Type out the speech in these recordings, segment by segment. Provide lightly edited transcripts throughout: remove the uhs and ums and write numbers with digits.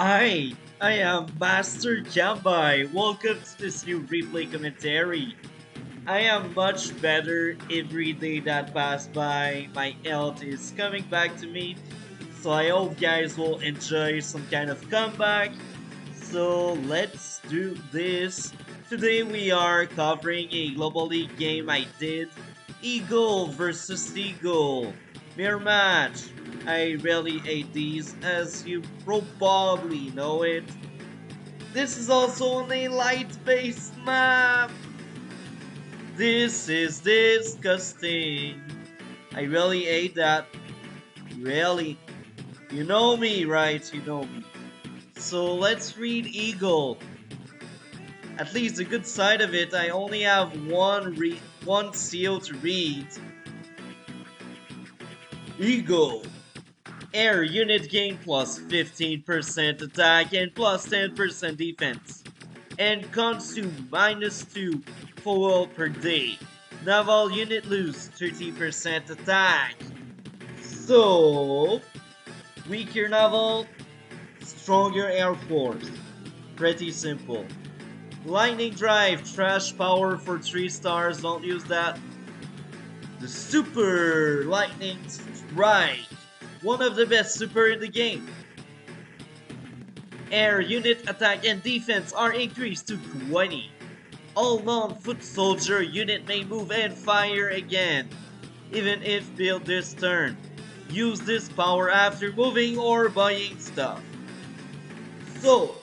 I am Master Jambai. Welcome to this new replay commentary. I am much better every day that passed by. My health is coming back to me. So I hope guys will enjoy some kind of comeback. So let's do this. Today we are covering a Global League game I did. Eagle versus Eagle. Mirror match. I really hate these as you probably know it. This is also on a light-based map. This is disgusting. I really hate that. Really. You know me, right? You know me. So let's read Eagle. At least the good side of it, I only have one seal to read. Eagle. Air unit gain plus 15% attack and plus 10% defense. And consume -2 fuel per day. Naval unit lose 30% attack. So, weaker naval, stronger air force. Pretty simple. Lightning drive, trash power for 3 stars, don't use that. The super lightning strike, one of the best super in the game. Air unit attack and defense are increased to 20. All non-foot soldier unit may move and fire again, even if built this turn. Use this power after moving or buying stuff. So,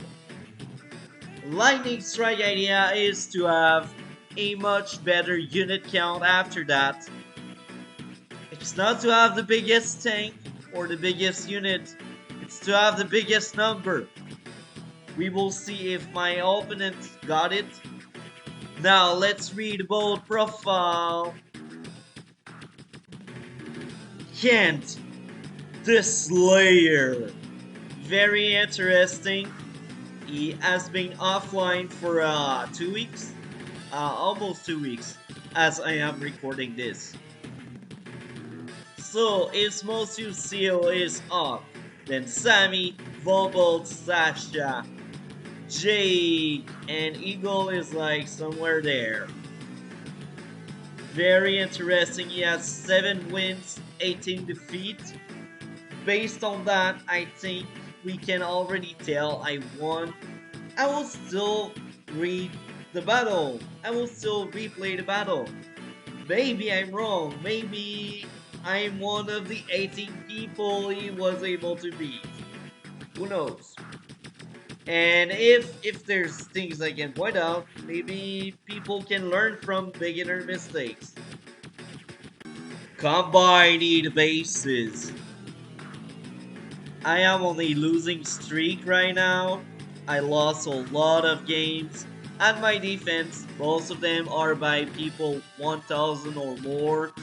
lightning strike idea is to have a much better unit count after that. It's not to have the biggest tank or the biggest unit, it's to have the biggest number. We will see if my opponent got it. Now let's read bold profile. Kent, the Slayer. Very interesting. He has been offline for 2 weeks, almost 2 weeks, as I am recording this. So his most used seal is off. Then Sammy, Volbolt, Sasha, Jake, and Eagle is like somewhere there. Very interesting. He has 7 wins, 18 defeats. Based on that, I think we can already tell I won. I will still read the battle. I will still replay the battle. Maybe I'm wrong. Maybe I'm one of the 18 people he was able to beat. Who knows? And if there's things I can point out, maybe people can learn from beginner mistakes. Combined bases. I am on a losing streak right now. I lost a lot of games. And my defense, most of them are by people 1000 or more.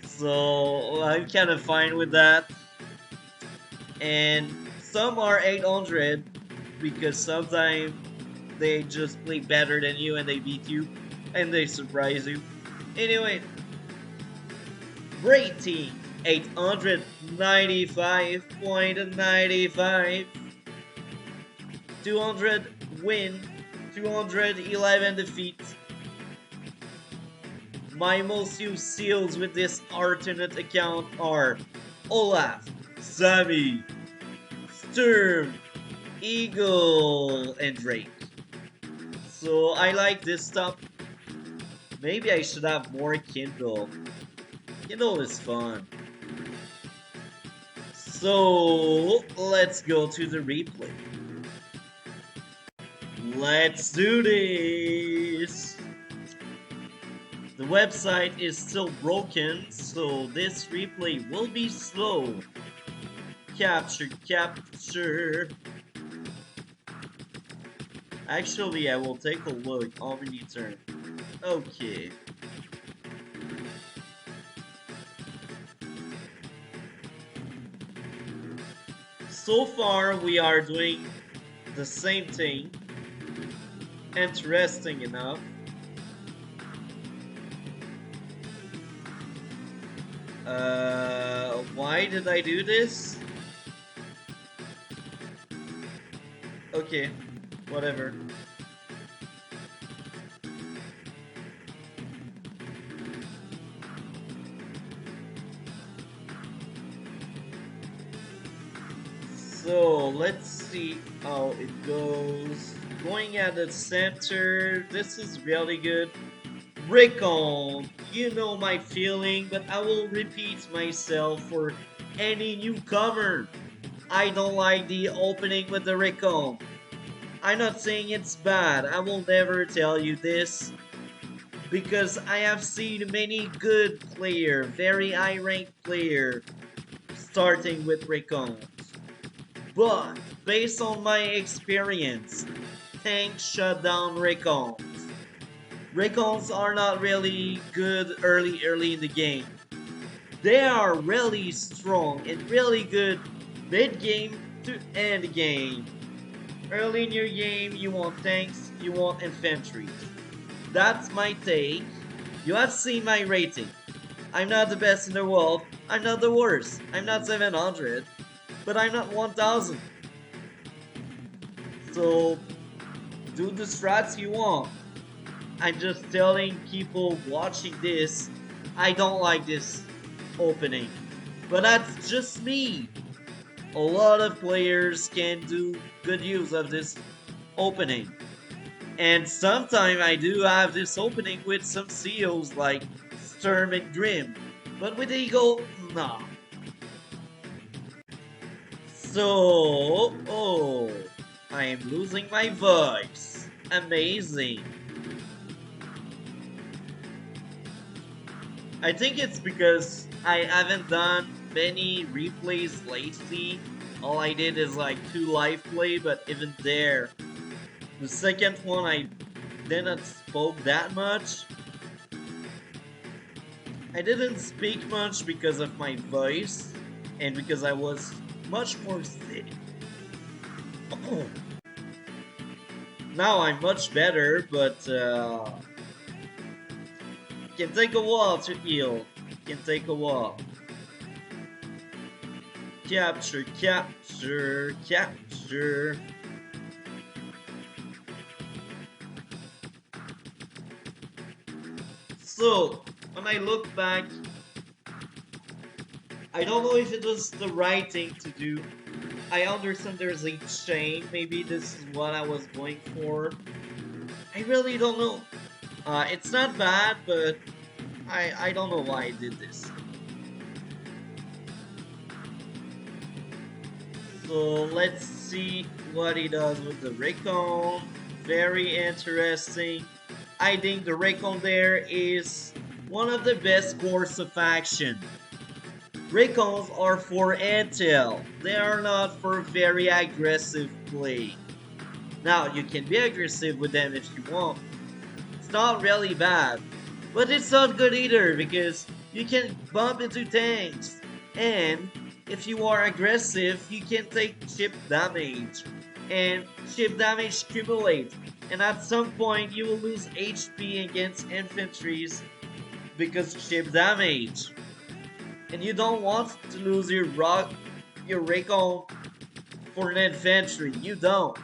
So I'm kind of fine with that. And some are 800 because sometimes they just play better than you and they beat you and they surprise you. Anyway, rating 895.95, 200 win, 211 defeats. My most used seals with this alternate account are Olaf, Sammy, Sturm, Eagle, and Drake. So I like this stuff. Maybe I should have more Kindle. Kindle is fun. So let's go to the replay. Let's do this. The website is still broken, so this replay will be slow. Capture. Actually, I will take a look on the turn. Okay. So far, we are doing the same thing. Interesting enough. Why did I do this? Okay, whatever. So let's see how it goes. Going at the center, this is really good. Rickon, you know my feeling, but I will repeat myself for any newcomer. I don't like the opening with the Rickon. I'm not saying it's bad, I will never tell you this, because I have seen many good player, very high ranked player, starting with Rickon. But based on my experience, tanks shut down Rickons. Rickons are not really good early in the game. They are really strong and really good mid game to end game. Early in your game, you want tanks, you want infantry. That's my take. You have seen my rating. I'm not the best in the world. I'm not the worst. I'm not 700, but I'm not 1000. So do the strats you want. I'm just telling people watching this, I don't like this opening. But that's just me. A lot of players can do good use of this opening. And sometimes I do have this opening with some CEOs like Sturm and Grim. But with Eagle, nah. So, oh, I am losing my voice. Amazing. I think it's because I haven't done many replays lately. All I did is like 2 live play, but even there, the second one I didn't spoke that much. I didn't speak much because of my voice and because I was much more sick. Now I'm much better, but can take a while to heal. Can take a while. Capture, capture, capture. So, when I look back, I don't know if it was the right thing to do. I understand there's a chain. Maybe this is what I was going for. I really don't know. It's not bad, but I don't know why I did this. So let's see what he does with the Recon. Very interesting. I think the Recon there is one of the best course of action. Recons are for intel. They are not for very aggressive play. Now, you can be aggressive with them if you want. It's not really bad. But it's not good either because you can bump into tanks. And if you are aggressive, you can take chip damage. And chip damage accumulates. And at some point, you will lose HP against infantries because chip damage. And you don't want to lose your recon for an infantry. You don't.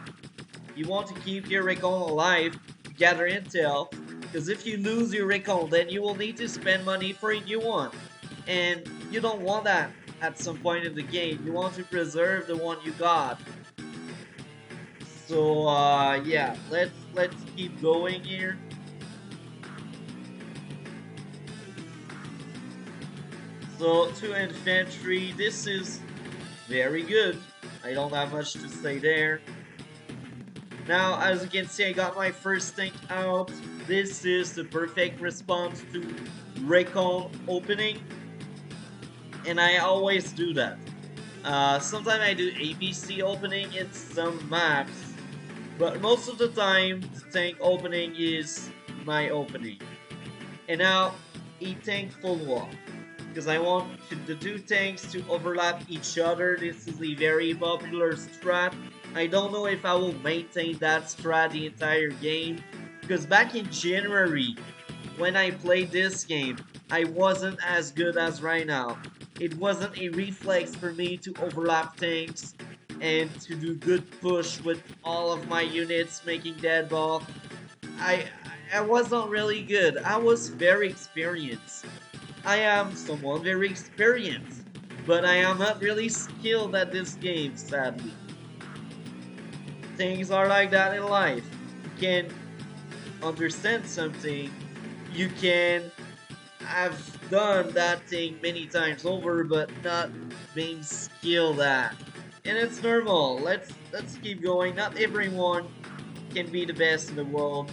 You want to keep your recon alive to gather intel. Because if you lose your recon, then you will need to spend money for a new one. And you don't want that at some point in the game. You want to preserve the one you got. So yeah, let's keep going here. So to infantry, this is very good. I don't have much to say there. Now, as you can see, I got my first tank out. This is the perfect response to Recon opening. And I always do that. Sometimes I do ABC opening in some maps. But most of the time, tank opening is my opening. And now, a tank full wall. Because I want the two tanks to overlap each other. This is a very popular strat. I don't know if I will maintain that strat the entire game. Because back in January, when I played this game, I wasn't as good as right now. It wasn't a reflex for me to overlap tanks. and to do good push with all of my units making dead ball. I I wasn't really good. I was very experienced. I am someone very experienced, but I am not really skilled at this game, sadly. Things are like that in life. You can understand something, you can have done that thing many times over, but not being skilled at. And it's normal. Let's keep going. Not everyone can be the best in the world.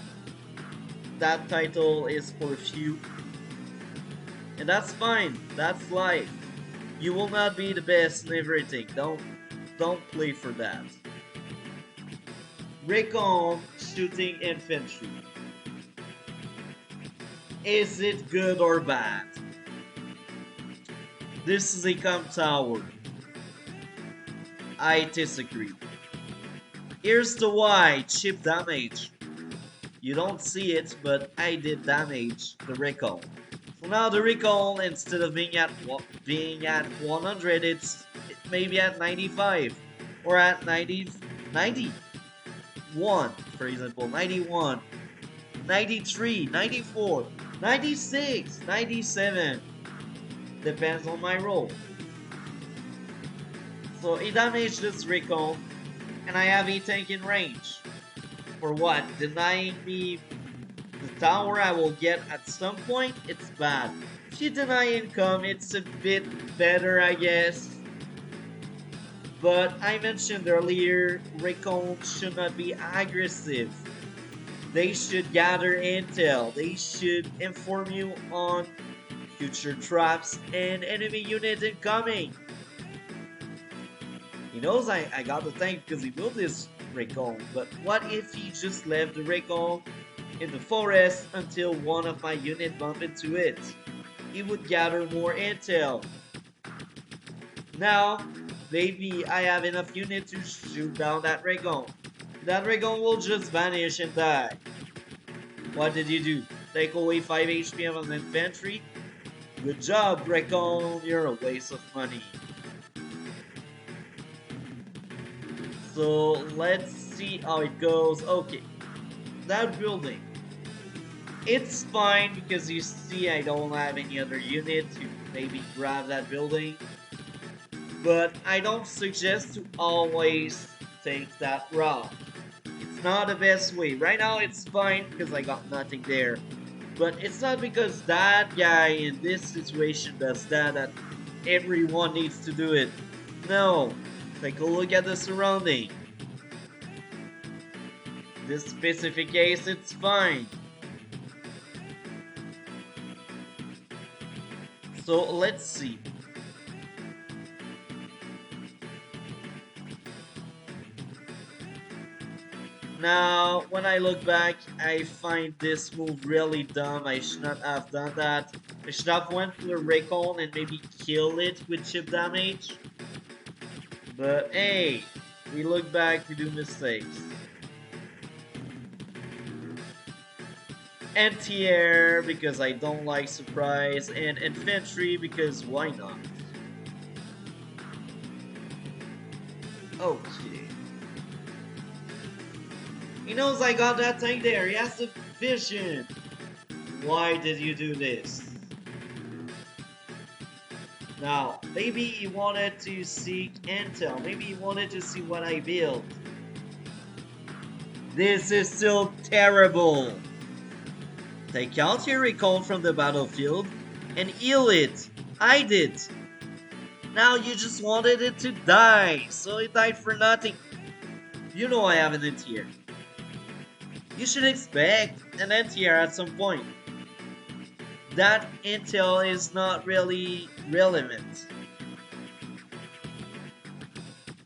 That title is for a few, and that's fine. That's life. You will not be the best in everything. Don't play for that. Recon shooting infantry. Is it good or bad? This is a com tower. I disagree. Here's the why. Chip damage. You don't see it, but I did damage the recall. So now the recall, instead of being at 100, it's maybe at 95 or at 90, 91, for example, 91, 93, 94, 96, 97. Depends on my roll. So he damaged this recall, and I have a tank in range. For what? Denying me the tower I will get at some point? It's bad. If you deny income, it's a bit better, I guess. But I mentioned earlier, recon should not be aggressive. They should gather intel. They should inform you on future traps and enemy unit incoming. He knows I got the tank because he built this recon, but what if he just left the recon in the forest until one of my unit bumped into it? He would gather more intel. Now, maybe I have enough unit to shoot down that recon. That recon will just vanish and die. What did you do? Take away 5 HP of an infantry? Good job, recon. You're a waste of money. So let's see how it goes. Okay, that building. It's fine because you see I don't have any other unit to maybe grab that building. But I don't suggest to always take that route. It's not the best way. Right now it's fine because I got nothing there. But it's not because that guy in this situation does that everyone needs to do it. No. Take a look at the surrounding. This specific case, it's fine. So let's see. Now, when I look back, I find this move really dumb. I should not have done that. I should have went for the recon and maybe kill it with chip damage. But hey, we look back to do mistakes. Anti-air because I don't like surprise, and infantry because why not? Okay. He knows I got that tank there. He has the vision. Why did you do this? Now, maybe he wanted to seek intel. Maybe he wanted to see what I built. This is still terrible. Take out your recall from the battlefield and heal it. I did. Now you just wanted it to die, so it died for nothing. You know I have an anti-air. You should expect an anti-air at some point. That intel is not really relevant.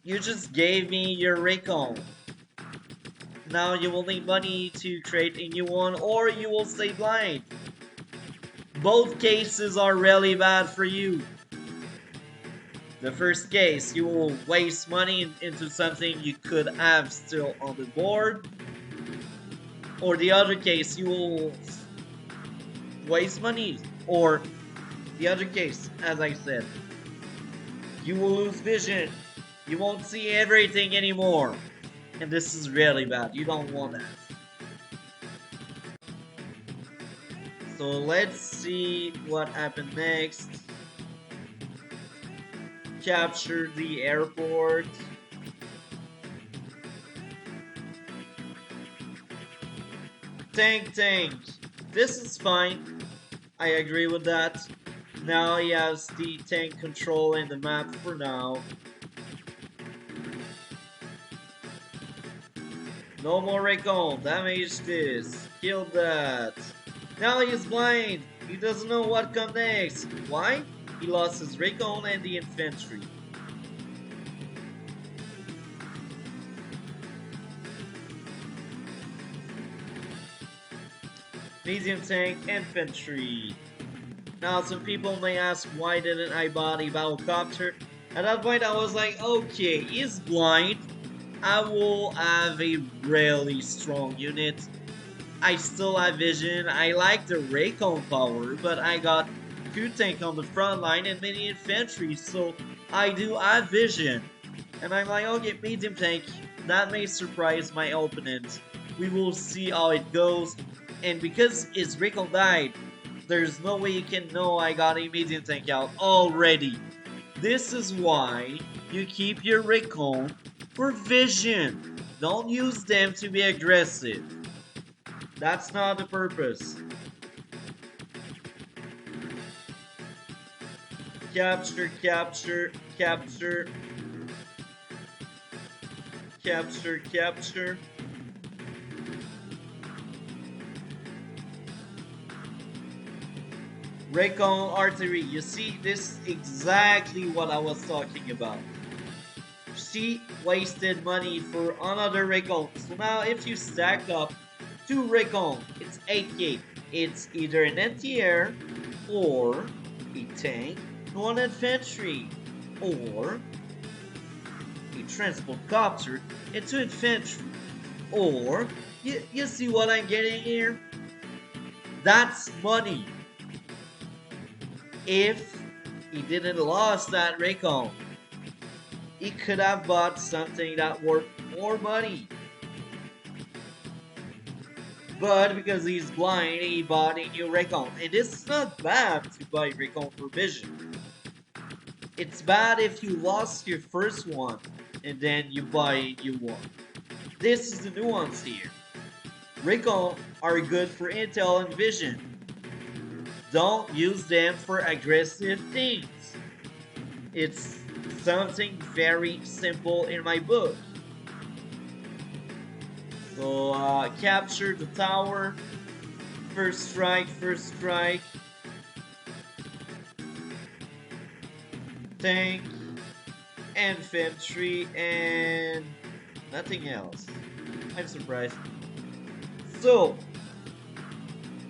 You just gave me your recon. Now you will need money to create a new one, or you will stay blind. Both cases are really bad for you. The first case, you will waste money into something you could have still on the board. Or the other case, you will waste money. Or the other case, as I said, you will lose vision. You won't see everything anymore. And this is really bad. You don't want that. So let's see what happened next. Capture the airport. Tank. This is fine. I agree with that. Now he has the tank control in the map for now. No more recon. Damage this. Kill that. Now he's blind. He doesn't know what comes next. Why? He lost his recon and the infantry. Medium tank infantry. Now some people may ask why didn't I buy the battlecopter? At that point I was like, okay, he's blind. I will have a really strong unit. I still have vision. I like the recon power, but I got 2 tank on the front line and many infantry, so I do have vision. And I'm like, okay, medium tank. That may surprise my opponent. We will see how it goes. And because his recon died, there's no way you can know I got a medium tank out already. This is why you keep your recon for vision. Don't use them to be aggressive. That's not the purpose. Capture. Recon artillery. You see, this is exactly what I was talking about. She wasted money for another recon. So now if you stack up 2 recon, it's 8k. It's either an anti-air or a tank, 1 infantry, or a transport copter and 2 infantry. Or, you see what I'm getting here? That's money. If he didn't lost that recon, he could have bought something that worth more money. But because he's blind, he bought a new recon. And it's not bad to buy recon for vision. It's bad if you lost your first one and then you buy a new one. This is the nuance here. Recon are good for intel and vision. Don't use them for aggressive things. It's something very simple in my book. So capture the tower. First strike. Tank, infantry, and nothing else. I'm surprised. So,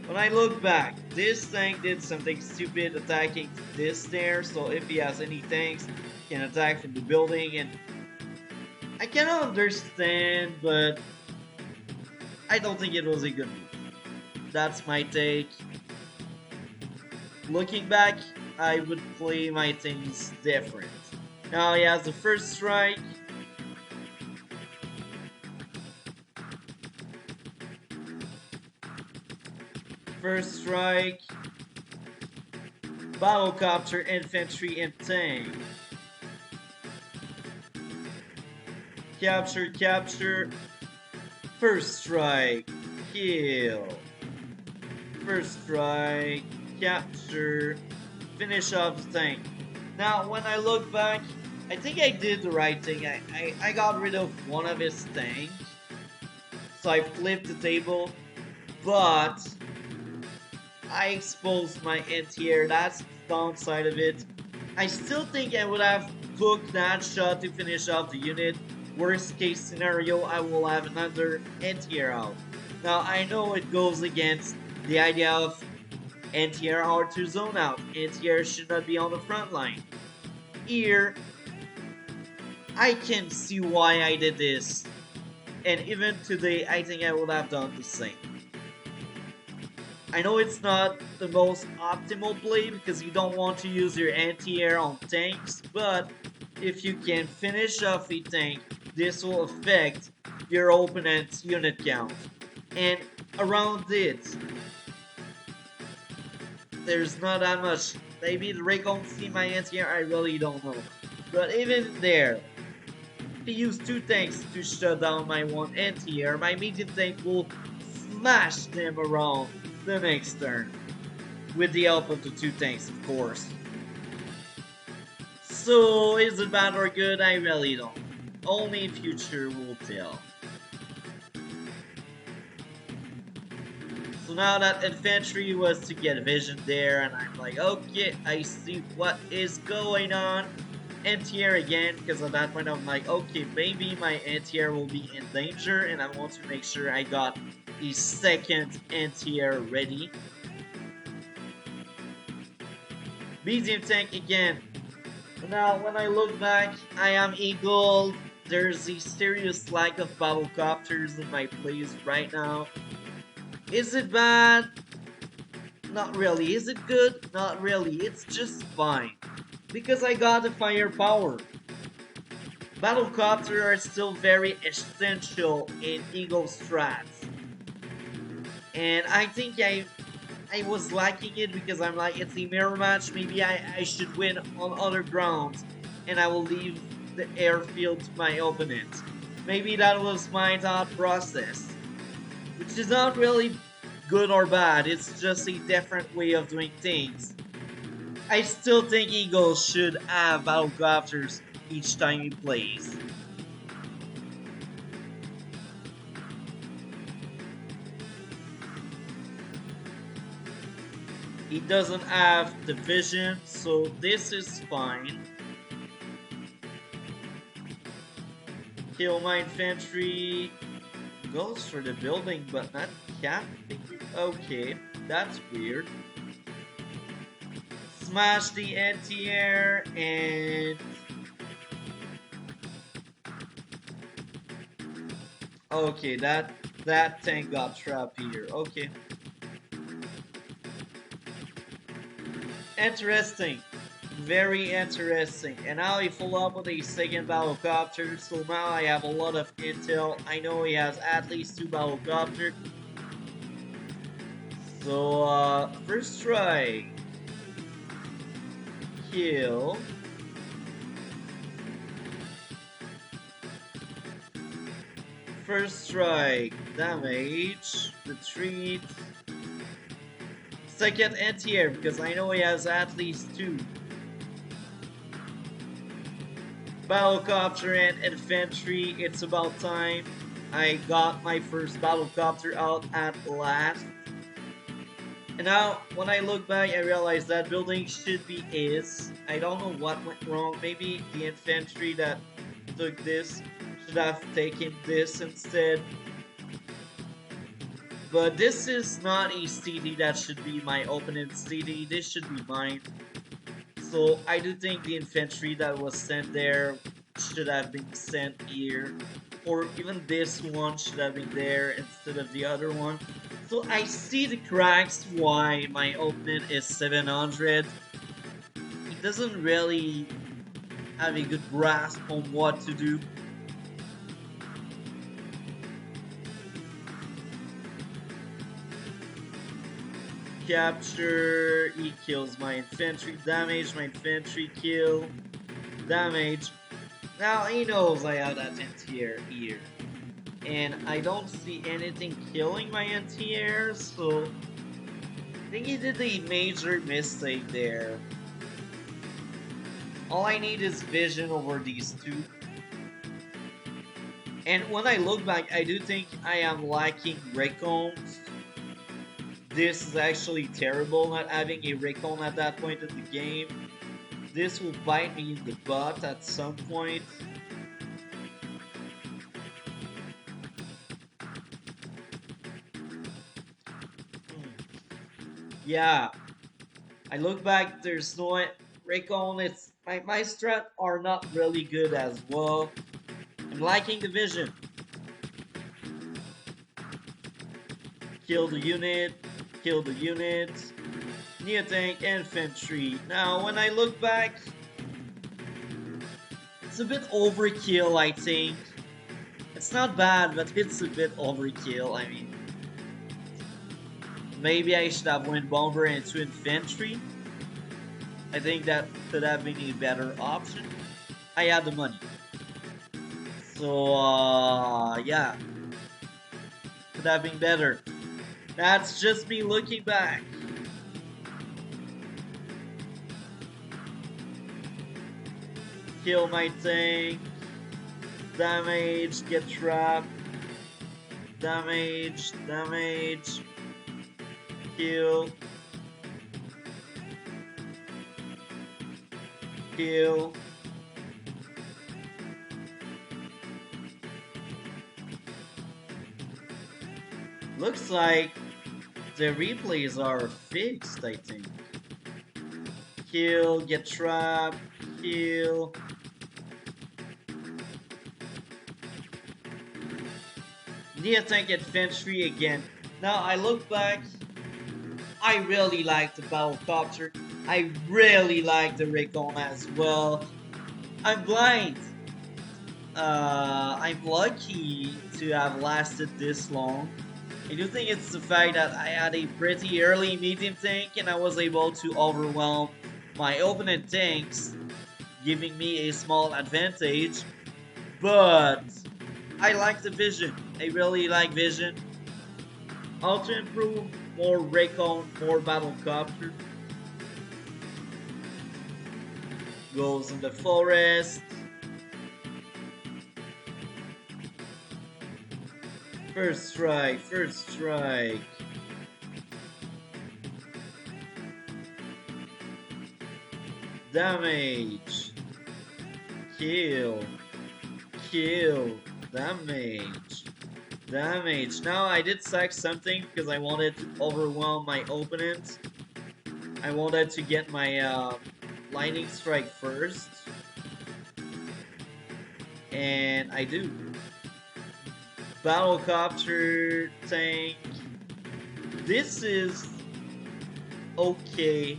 when I look back, this tank did something stupid attacking this there, so if he has any tanks, he can attack from the building, and I cannot understand, but I don't think it was a good move. That's my take. Looking back, I would play my things different. Now he has the first strike. First strike. Battlecopter, infantry, and tank. Capture. First strike. Kill. First strike. Capture. Finish off the tank. Now, when I look back, I think I did the right thing. I got rid of one of his tanks. So I flipped the table. But I exposed my anti-air. That's the downside of it. I still think I would have booked that shot to finish off the unit. Worst case scenario, I will have another anti-air out. Now, I know it goes against the idea of anti-air are to zone out. Anti-air should not be on the front line. Here, I can see why I did this. And even today, I think I would have done the same. I know it's not the most optimal play because you don't want to use your anti-air on tanks, but If you can finish off a tank, this will affect your opponent's unit count. And around it, there's not that much. Maybe the Raycon see my anti-air, I really don't know. But even there, if you use two tanks to shut down my one anti-air, my medium tank will smash them around the next turn. With the help of the two tanks, of course. So, is it bad or good? I really don't. Only future will tell. So now that infantry was to get vision there, and I'm like, okay, I see what is going on. Anti-air again, because at that point I'm like, okay, maybe my anti-air will be in danger, and I want to make sure I got the second anti-air ready. Medium tank again. Now, when I look back, I am Eagle. There's a serious lack of battlecopters in my plays right now. Is it bad? Not really. Is it good? Not really. It's just fine. Because I got the firepower. Battlecopters are still very essential in Eagle strats. And I think I was lacking it because I'm like, it's a mirror match. Maybe I should win on other grounds. And I will leave the airfield to my opponent. Maybe that was my thought process. Which is not really good or bad, it's just a different way of doing things. I still think Eagles should have battlecopters each time he plays. He doesn't have division, so this is fine. Kill my infantry. Goes for the building, but not capping. Okay, that's weird. Smash the anti-air and... Okay, that tank got trapped here. Okay. Interesting. Very interesting. And now he follow up with a second battlecopter. So now I have a lot of intel. I know he has at least two battlecopters. So first try. Kill. First strike. Damage. Retreat. Second anti-air because I know he has at least two. Battlecopter and infantry, it's about time. I got my first battlecopter out at last. And now, when I look back, I realize that building should be his. I don't know what went wrong. Maybe the infantry that took this should have taken this instead. But this is not a CD that should be my opponent's CD. This should be mine. So I do think the infantry that was sent there should have been sent here. Or even this one should have been there instead of the other one. So I see the cracks why my opponent is 700. He doesn't really have a good grasp on what to do. Capture, he kills my infantry, damage, my infantry kill, damage. Now he knows I have that anti-air here. And I don't see anything killing my anti-air, so I think he did a major mistake there. All I need is vision over these two. And when I look back, I do think I am lacking recons. This is actually terrible not having a recon at that point in the game. This will bite me in the butt at some point. Yeah, I look back, there's no recon. It's my strat are not really good as well. I'm liking the vision. Kill the unit, kill the unit. Neo tank infantry. Now when I look back, It's a bit overkill, I think. It's not bad, but it's a bit overkill. I mean, maybe I should have went bomber into infantry. I think that could have been a better option. I had the money. So, yeah, could have been better. That's just me looking back. Kill my tank. Damage, get trapped. Damage, damage. Kill. Kill. Looks like the replays are fixed, I think. Kill, get trapped, kill. The attack infantry again. Now I look back, I really like the battlecopter. I really like the recon as well. I'm blind. I'm lucky to have lasted this long. I do think it's the fact that I had a pretty early medium tank and I was able to overwhelm my opponent tanks, giving me a small advantage. But I like the vision. I really like vision. How to improve more recon, more battlecopter. Goes in the forest. First strike, first strike. Damage. Kill. Kill. Damage. Damage. Now I did sack something because I wanted to overwhelm my opponent. I wanted to get my lightning strike first. And I do. Battlecopter tank. This is okay.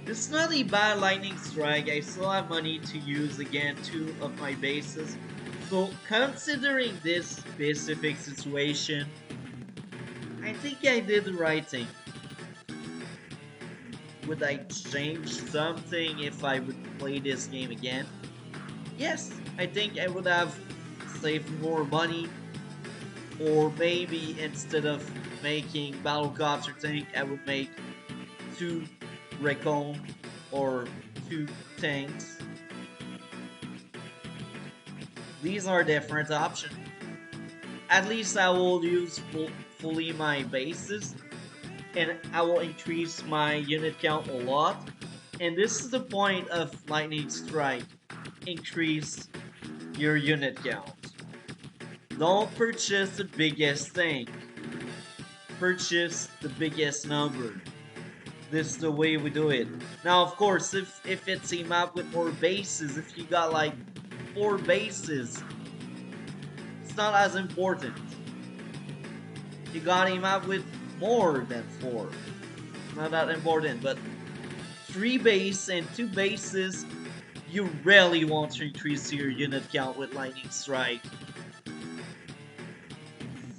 This is not a bad lightning strike. I still have money to use again 2 of my bases. So considering this specific situation, I think I did the right thing. Would I change something if I would play this game again? Yes, I think I would have saved more money, or maybe instead of making battlecopter tank, I would make 2 recon or 2 tanks. These are different options. At least I will use fully my bases, and I will increase my unit count a lot. And this is the point of lightning strike. Increase your unit count. Don't purchase the biggest thing. Purchase the biggest number. This is the way we do it. Now, of course, if it's a map with more bases, if you got like 4 bases, it's not as important. You got a map with more than 4. It's not that important, but 3 base and 2 bases, you really want to increase your unit count with lightning strike.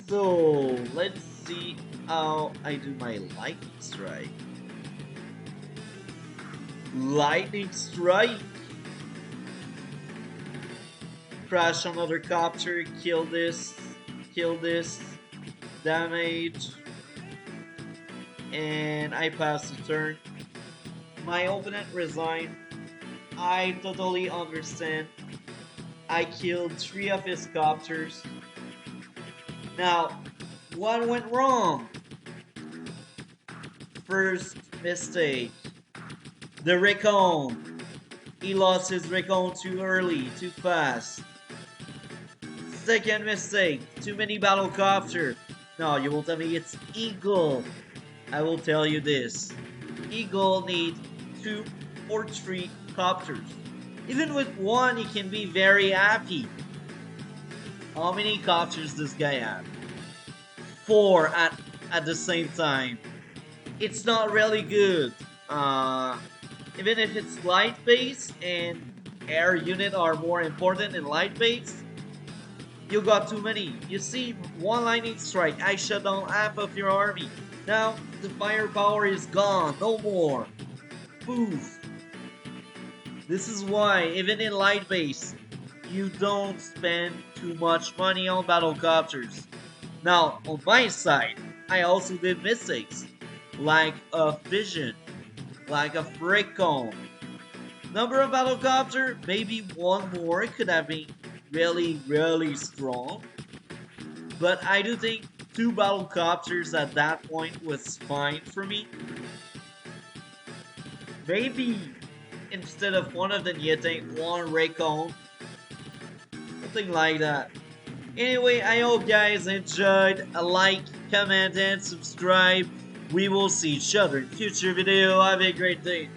So let's see how I do my lightning strike. Lightning strike. Crash another copter. Kill this. Kill this. Damage. And I pass the turn. My opponent resigned. I totally understand. I killed 3 of his copters. Now, what went wrong? First mistake. The recon. He lost his recon too early, too fast. Second mistake. Too many battlecopter. No, you will tell me it's Eagle. I will tell you this. Eagle needs 2 or 3 copters. Even with 1, he can be very happy. How many copters does this guy have? 4 at the same time. It's not really good. Even if it's light base and air unit are more important than light base? You got too many. You see, one lightning strike, I shut down half of your army. Now, the firepower is gone, no more. Poof. This is why, even in light base, you don't spend too much money on battlecopters. Now, on my side, I also did mistakes, like a vision, like a freakon. Number of battlecopter, maybe one more could have been really, really strong. But I do think two battlecopters at that point was fine for me. Maybe instead of one of them getting one recon, something like that. Anyway, I hope guys enjoyed. A like, comment, and subscribe. We will see each other in future video. Have a great day.